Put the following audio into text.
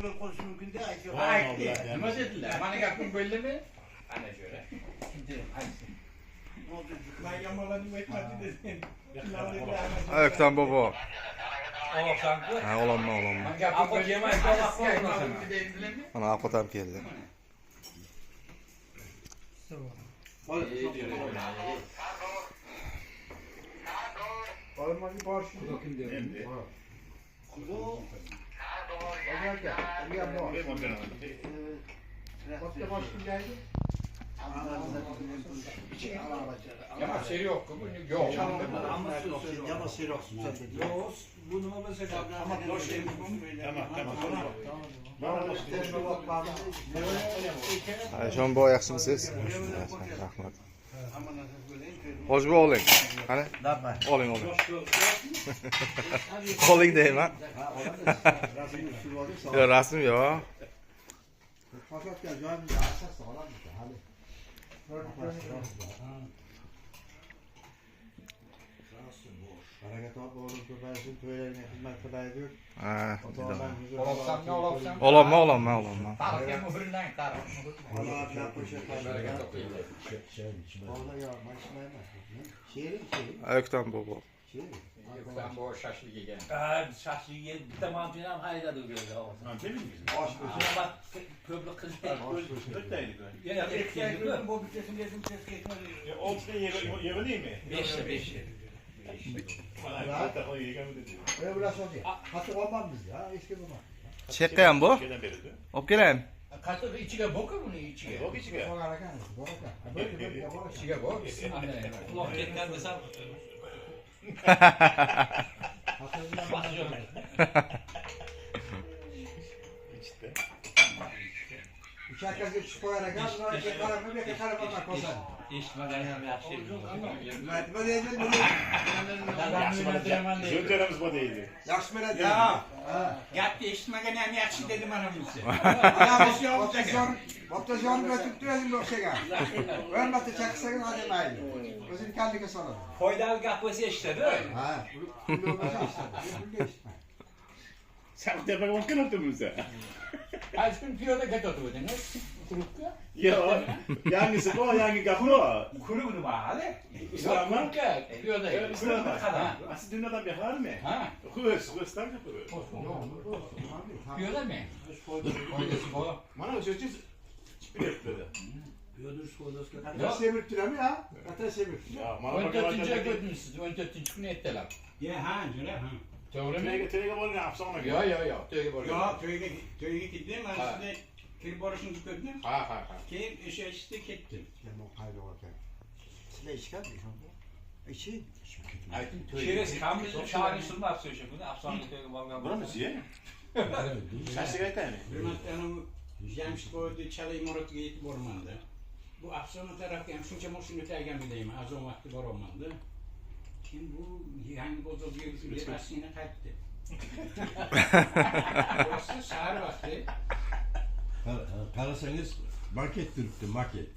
böyle konuşmak mümkün değil. Hayır. Nima dediler? Bana gapim belli mi? Ana göre. Şimdi hayır. Ne oldu? Ben yamalarını etmedi dedim. Ayaktan baba. Oğlum sanki. Ha olanma. Ben gapim belli mi? Ana apatam geldi. Olmadı borçlu. Bakın diyorum. Kuzu. Başka borçlu geldi. Yama seri yok. Yok. Yama Sirox. Yok. Bunu mesela ama boş yemiş bunu. Tamam. Ayşon boy yaxshimisiz? Rahmat. Hoş bu oling. Qani? Oling. Oling deyman. Yo, rasm yo. Fakat ya canım ya asas sağlam bir hali. Hareket ol oğlum köpeğin köylerine hizmet kılaydı. Ha. Olsam ne olsam? Olanma. Tarık ya mühürlen tarık. Vallahi yapmışlar. Bereket okuyun. Vallahi ya maşinayı mı? Şehir. Ayaktan baba. Şehir. Sen bu şaşlık yiyen. Şahsi yer tamam filan hayda da böyle olsun. Boş boş. Ama köprü kız pek ya ya Bu bütçesini yedim ses geçmedi. beşte. Öyle biraz oldu. Hatı olmam biz ya. Eski zaman. Çeqqan bu? Olib kelaymi? Katı içine boku bunu içine. Doğrakan. Böyle İçine bu. Kulak ketken desem basıyorum. Uçak gazı çıkoyarak az sonra çıkaramı bir karamı kosan. İşmagayam yaxşı. Mertebe değil bunu. Gözlerimiz bu değildi. Yaxşı mı Ya. Yattı işmagayam yaxşı dedim anamızı. Baptazyon götürttü özüm bu şeyga. Ölmedi çaksakın hadi maylı. Özün kendine sorun. Foydalı kahvesi işte değil mi? Ha. Sen de bakın oturmuşsa. Kaç gün piyoda ket oturdunuz? Kurukka. Ya, yangısı bu, yangı kapı o. Kuru bunu hali. İslam'a. Kurukka. Piyoda. İslam'a. Asıl dün adam yapar mı? Ha? Hırslar yapıyor. Piyoda mı? Foydası bu. Bana sözcüğü böyle. Ya semirttiler mi ya? Kata semirttiler. Ya, 14. götürmüşsünüz. 14. günü ettiler. Ya ha, öyle ha. Doğru mu? Tege var ne yapsam Yo. Tövbe borcu. Ja, köyge gittim. Ben size kir borusunu gördüm. Ha. Ki işte gittim. Ben o kaydı orada. Size işgal mi şu anda? İçi. Aytın tövbe. Şeres kamil şahane sunma yapsıyor şimdi. Afsanlı tövbe balgam. Buna mı siye? Sen sigara mi? Bir hanım James koydu çalayı morot giyip bormandı. Bu Afson'a taraf yani şunca moşunu tergen bileyim. Az o vakti bor olmandı. Şimdi bu yani bozuldu bir aslında kayıttı. Burası sahar vakti. Karasanız market dürttü market.